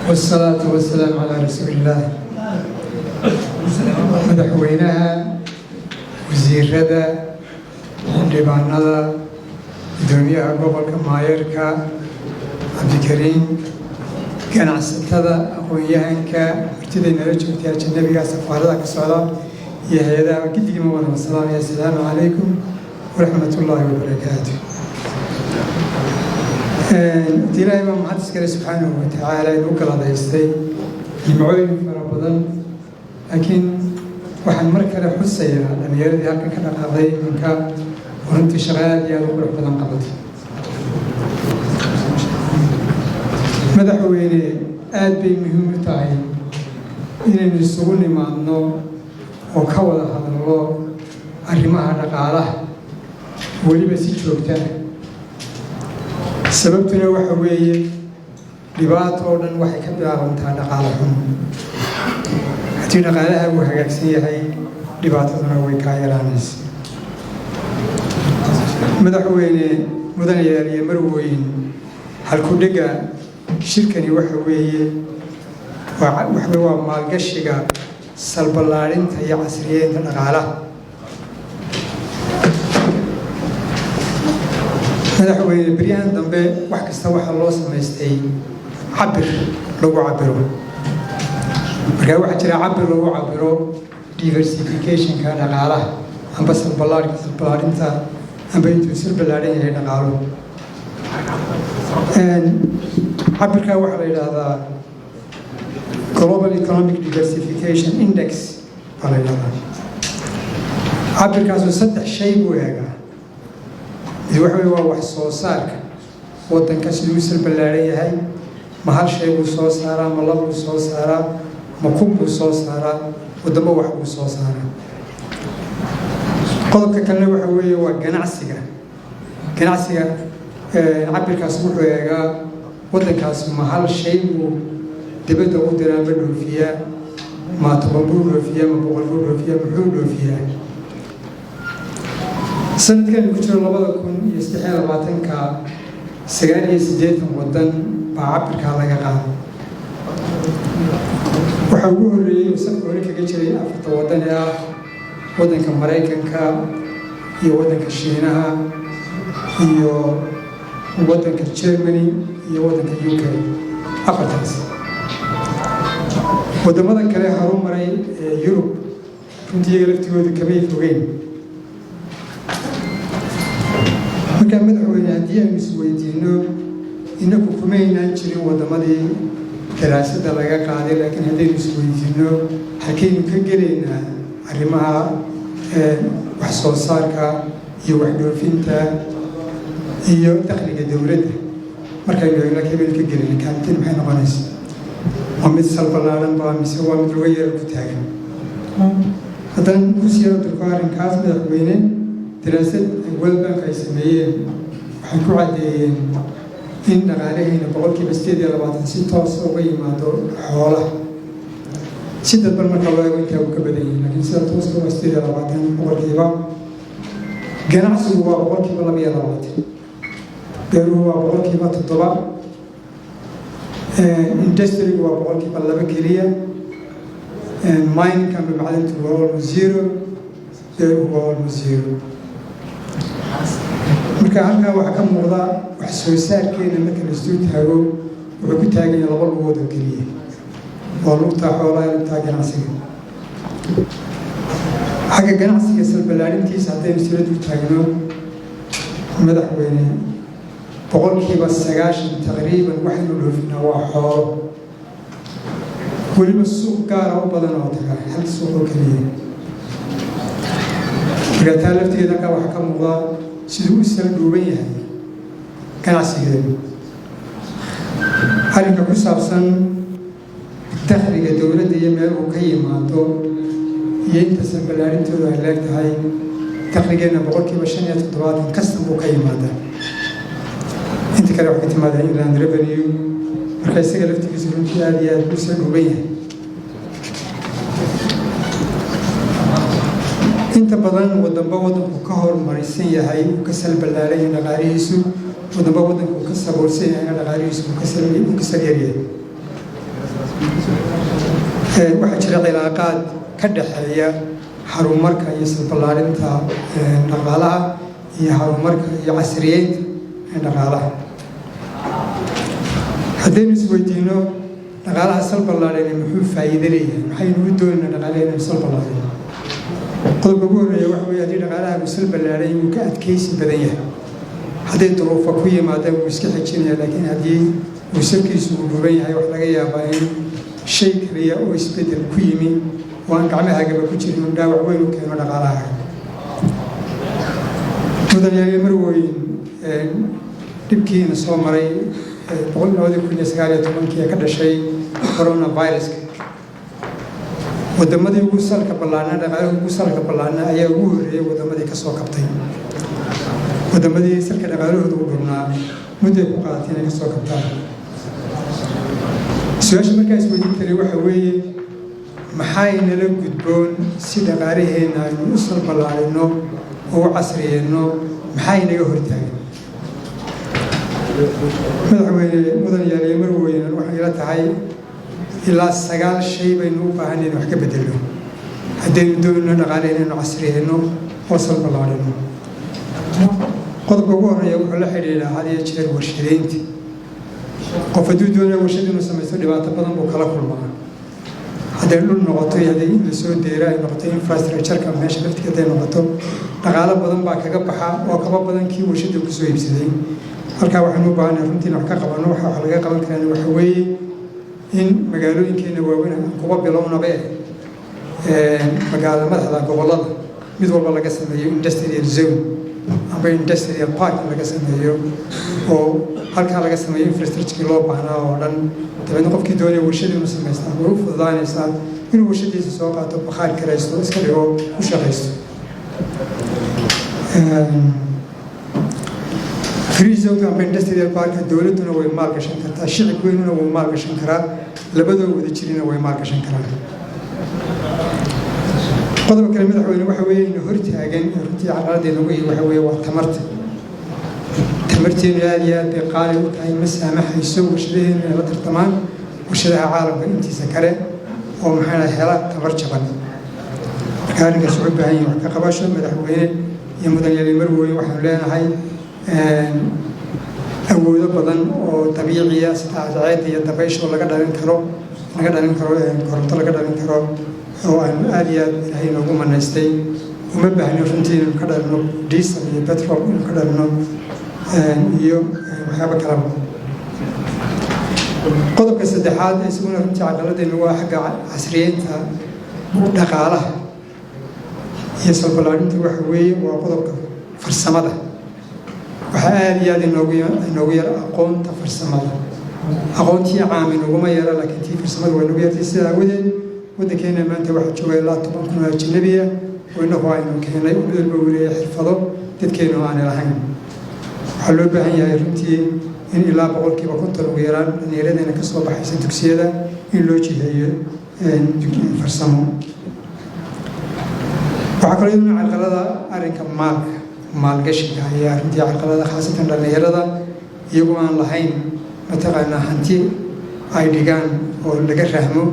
والصلاة والسلام على رسول الله مدحوينها وزير ردا حندبانada gudoomiyaha gobolka Maayarka Cabdikariim ganacsatada aqoonyahanka martidayna joogtay ajnabiga safaarada ka socda iyo hay'adaha guddiga muwaadiniinta salaam assalaamu calaykum wa rahmatullahi wa barakaatuh diilay ma mahadskare subhanahu wa ta'ala inuu kala daystay jimcooyin fara badan laakiin waxaan mar kale xusayaa dhalinyarada halka ka dhaqaaqday ninka runtii shaqaad iyo qurux badan qabatay madaxweyne aad bay muhiim u tahay inaynu isugu nimaadno oo ka wada hadalno arrimaha dhaqaalaha weliba si joogta sababtuna waxa weeye dhibaato oo dhan waxay ka bilaabantaa dhaqaale xun haddii dhaqaalaha uu hagaagsan yahay dhibaataduna way kaa yaraanaysaa madaxweyne mudanayaal iyo marwooyin halku dhega shirkani waxa weeye waa maalgashiga salballaarinta iyo casriyeynta dhaqaalaha madaxweyne beryahan dambe wax kasta waxaa loo samaystay cabir lagu cabiro markaa waxaa jira cabir lagu cabiro diversificationka dhaqaalaha amba salballaarinta amba intuu salballaaran yahay dhaqaalo cabirkaa waxaa la yidhaahdaa global economic diversification index baa la yidhahdaa cabirkaasoo 3 shay buu eegaa waxa weeye waa wax soo saarka waddanka siduu salballaaran yahay ma hal shay buu soo saaraa ma laba buu soo saaraa ma kun buu soo saaraa waddamo wax buu soo saaraa qodobka kalena waxa weeye waa ganacsiga cabirkaas wuxuu eegaa waddankaas ma hal shay buu dibadda u diraa ma dhoofiyaa ma 10 buu dhoofiyaa ma 100 buu dhoofiyaa muxuu dhoofiyaa sanadkan ku jiro 2023 89 waddan baa cabirkaa laga qaaday waxaa ugu horreeyey safka hore kaga jiray 4 waddan ee ah waddanka Mareykanka iyo waddanka Shiinaha iyo waddanka Germany iyo waddanka UK afartaas waddamada kale horumaray ee Yurub runtii laftigooda kamay fogeyn markaa madaxweyne haddii aynu isweydiino inagu kumaynaan jirin waddamadii daraasadda laga qaaday laakiin haddaynu isweydiino halkaynu ka gelaynaa arrimaha wax soo saarka iyo wax dhoofinta iyo dakhliga dowladda markaynu eegno kaybaynu ka gelin kaalintiin maxay noqonaysaa waa mid salballaaran baa mise waa mid laga yaro ku taagan haddana ku siiyaro durko arrinkaas madaxweyne daraasad World Bank ay sameeyeen waxay ku caddeeyeen in dhaqaalahayna 8% si toos uga yimaado xoolaha si dadban marka loo eego intaa uu ka badan yahay laakiin sida tooska waa 8% ganacsigu waa 2%, beeruhu waa 7%, industry-gu waa 2% keliya, mining amba macdintu waa almost 0, beeruhu waa almost 0. marka halkaa waxaa ka muuqda wax soo saarkeena marka la isdul taago wuxuu ku taagan yahay 2 lugood oo keliya waa lugta xoolaha iyo lugta ganacsiga xagga ganacsiga salballaarintiisa haddaynu sila dul taagno madaxweyne 90% taqriiban waxaynu dhoofinaa waa xoolo weliba suuq gaara u badan oo taga hal suuq oo keliya marka taa lafteeda halkaa waxaa ka muuqda siduu u saldhuuban yahay ganacsigeedu arrinka ku saabsan dakhliga dowladda iyo meel uu ka yimaado iyo inta salballaarintoodu ay leeg tahay dakhligeenna 5% kasta buu ka yimaadaa inta kale waxay ka timaadaan inland revenue marka isaga laftigiisu runtii aad iyo aad u saldhuuban yahay inta badan waddanku ka horumarisan yahay uu ka salballaaran yahay dhaqaalihiisu waddanku ka saboolsan yahay dhaqaalihiisu uu ka salyaryahay waxaa jira cilaaqaad ka dhaxeeya horumarka iyo salballaarinta dhaqaalaha iyo horumarka iyo casriyeynta dhaqaalaha. haddaynu isweydiino dhaqaalaha salballaarin muxuu faa'iido leeyahay, maxaynu u doonaynaa dhaqaalaha inaynu salballaarin? qodobka ugu horreeya waxa weeye haddii dhaqaalaha uu salballaaran wuu ka adkaysi badan yahay. hadday duruufo ku yimaadaan wuu iska xejinaya, laakiin haddii uu salkiisu uu dhuuban yahay wax laga yaabaa in shay kaliya oo isbeddel ku yimi oo aan gacmahaagaba ku jirin uu dhaawac weyn u keeno dhaqaalaha. mudanayaal marweyn dhibkiina soo maray 2019 ka dhashay coronaviruska, wadamadii ugu salka ballaarnaa dhaqaalaha ugu salka ballaarnaa ayaa ugu horreeyay wadamadii ka soo kabtay. wadamadii salka dhaqaalahooda u dhurnaa mudday ku qaadatay inay ka soo kabtaan. su-aasha markaa isweydiin karay waxa weeye maxaynala gudboon si dhaqaalaheenna aynu u salballaarino oo u casriyeenno, maxaynaga hortaagan? madaxweyne mudanayaal iyo marweynan waxay ila tahay ilaa 9 shay baynu u baahan in wax ka bedelno haddaynu doonno dhaqaalaha inaynu casriyeenno oo salballaarino. qodobka ugu horreeya wuxuu la xidhiidhaa had iyo jeer warshadeynta. qof hadduu doonaya warshad inuu samaysto dhibaato badan buu kala kulmaa. hadday dhul noqoto iyo hadday in la soo deera ay noqoto infrastructureka meesha laftiga hadday noqoto dhaqaalo badan baa kaga baxa oo kaba badan kii warshadda ku soo iibsaday. halkaa waxaanu u baahanay runtii in wax ka qabanno. waxa laga qaban karaan waxa weeye in magaalooyinkeena waaweyn aan kuba bilownabe magaalada madaxda gobollada mid walba laga sameeyo industrial zone amba industrial park laga sameeyo oo halkaa laga sameeyo infrastructure loo baahnaa oo dhan. dabeedna qofkii doonaya warshad inuu samaystaa way u fududaanaysaa inuu warshadiisa soo qaato, bakhaar karaysto, iska dhigo, u shaqaysto. free zone amba industrial parka dowladduna way maalgashan kartaa, shicib weynuna wuu maalgashan karaa, labadoo wada jirina way maalgashan karaan. qodobka kale madaxweyne waxa weeye inuu hortaagan runtii caqaladeena ugu waxa weeye waa tamarta. tamarteenu aad iyo aad bay qaali u tahay, ma saamaxayso warshadaheenu inay la tartamaan warshadaha caalamka intiisa kale oo maxaa hela tamar jaban. marka arrinkaas wuxuu u baahan yahay wax ka qabasho. madaxweyne iyo mudanayaal marweyne waxaanu leenahay awoodo badan oo dabiiciya sida cadceedda iyo dabaysha laga dhalin karo koronto laga dhalin karo oo aan aad iyo aad ilaahay noogu manaystay. uma baahno runtii inaynu ka dhalino diesel iyo petrol inaynu ka dhalino iyo waxyaaba kalaba. qodobka saddexaad isaguna runtii caqaladeena waa xagga casriyeynta dhaqaalaha iyo salballaarinta waxa weeye waa qodobka farsamada. waxaa aad iyo aad inoogu yar aqoonta farsamada. aqoontii caam inoguma yara, laakiin tii farsamada waa inoogu yartay. sidaa aawadeed waddankeena maanta waxaa jooga ilaa 10 kun oo ajnabiya oo innagu aynu keenay u dhalba weleeya xirfado dadkeenu aanay lahayn. waxaa loo baahan yahay runtii in ilaa 50% ugu yaraan dhallinyaradeenna ka soo baxaysa dugsiyada in loo jiheeyo farsamo. waxaa kaloo iyaduna caqalada arrinka maalgashiga ayaa runtii caqalada khaasatan dhallinyarada iyagoo aan lahayn mataqaanaa hanti ay dhigaan oo laga rahmo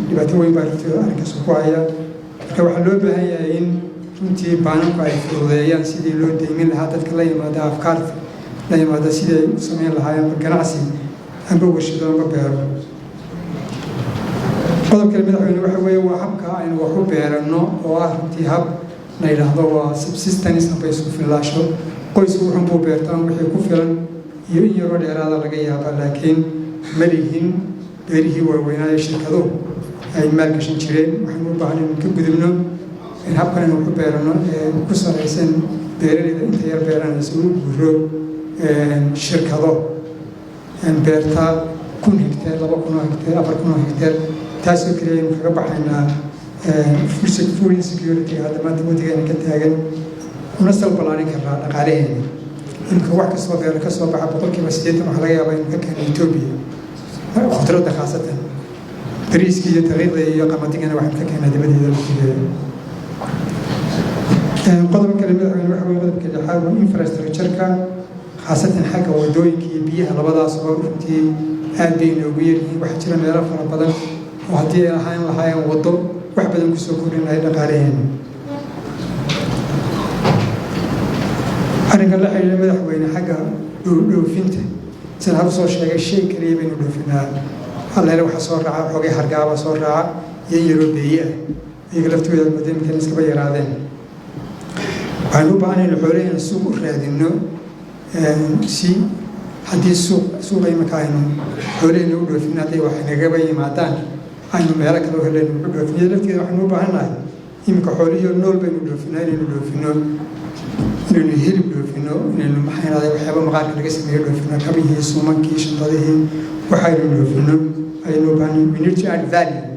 dhibaato weyn baa runtii arrinkaas ku haya. marka waxaa loo baahan yahay in runtii baananku ay fududeeyaan sidii loo deymin lahaa dadka la yimaada afkaarta la yimaada sidii ay u samayn lahaayeen ganacsi amba warshado amba beero. qodob kale madaxweyne waxa weeye waa habka aynu wax u beeranno oo ah runtii hab la yidhaahdo waa subsistence amba isku fillaasho. qoysku wuxuun buu beertaan wixii ku filan iyo in yaroo dheeraada laga yaaba, laakiin ma lihin beerihii waaweynaa ee shirkaduhu ay maalgashan jireen. waxaynu u baahan inaynu ka gudubno in habkan aynu wax u beeranno ku salaysan beeraleyda inta yar beeranaysa uu guuro shirkado beerta 1,000 hektar, 2,000 hektar, 4,000 hektar. taasoo keliya aynu kaga baxaynaa food insecurity hadda maanta waddankeena ka taagan, una salballaarin karnaa dhaqaalaheena. imika wax kastoo beero ka soo baxa 80% waxaa laga yaabaa inuu ka keeno Ethiopia, khudradda khaasatan bariiska iyo daqiiqda iyo qamadigana waxaan ka keenaa dibadeeda laftigeeda. qodobka kale madaxweyne waxa weeye qodobka lixaad waa infrastructureka khaasatan xagga wadooyinka iyo biyaha. labadaas oo runtii aad bay inoogu yaryihiin. waxaa jira meelo fara badan وهدي أهان لهاي وضو وحبة كسوكورين هاي دقارين أنا قال لها إلى مدح وين حاجة لو فينته سنهار صور شيء قريب إنه لو فينا هلا لو حصور رعا حوجي حرقة صور رعا يجرو بيئة يقلبت ويا المدينة كان يسكب يرادين وعنو بعني الحورين السوق الرادينو سي حديث سوق أي مكانه حورين يقولوا فينا تي واحد نجابي معتان أنا مالك لو هلا يقولوا فينا لفت كده وحنو بعنا يمكن حوري النول بينو فينا يقولوا فينا إنه يهرب له فينا إنه ما حين هذا وحبا مقال الجسم يهرب له فينا كبيه سومان كيش هذه وحير له فينا أي نوع من نرجع الفاليو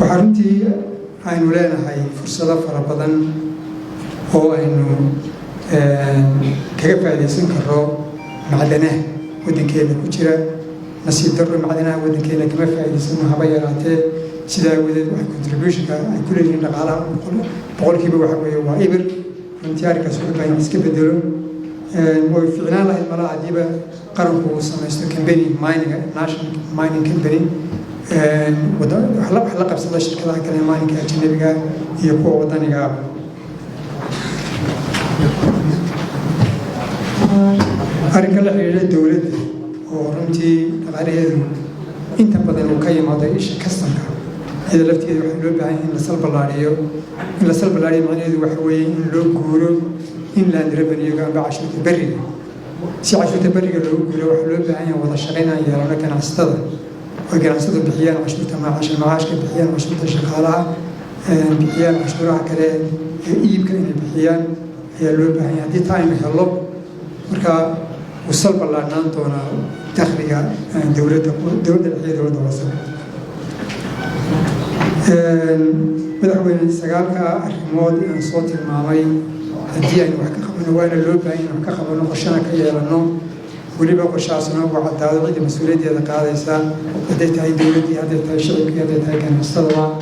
وحرمتي عين ولانا هاي فرصة فربضا هو إنه كيف على سنكرو معدنه ودن كذا كتير نسيب در معدنه ودن كذا كما فعل سنه هبايراته سيدا ودن contribution كل اللي نقالها بقول كيف وحبي وإبر من تيارك سوق بين مسكب الدرو وفعلنا له المرأة ديبة قرنه سميستو كمباني مايننج ناشنال مايننج كمباني وده حلقة بس الله شركة لها كلام مايننج أجنبي يقوى وطني قاب أريك الله إلى الدولة ورمتي غير أنت بدل وكيم هذا إيش كسرنا إذا لفت إذا وحلو بعين لسلب اللاريو لسلب اللاريو معناه إذا وحوي لو جورو إن لاند ريفنيو كان بعشرة بري سي عشرة بري لو وحلو بعين وضع شغينا يا كان عستضر وكان عستضر بحيان عشرة معاش المعاش كان بحيان عشرة شغالها بحيان عشرة كذا يمكن إن بحيان هي لو بعين دي تايم هلو مركا وصلب اللارنا تونا تخريجا دولة الحياة دولة وصل مدحوين سجالك أرمود صوت المامي هدي أن وحكي خبرنا وين اللوبة إن وحكي خبرنا قشنا كيالنا وليبا قشاسنا وعد هذا غير مسؤولية هذا قاعد إنسان هديت هاي دولتي هديت هاي شركة هديت هاي كان مستضرع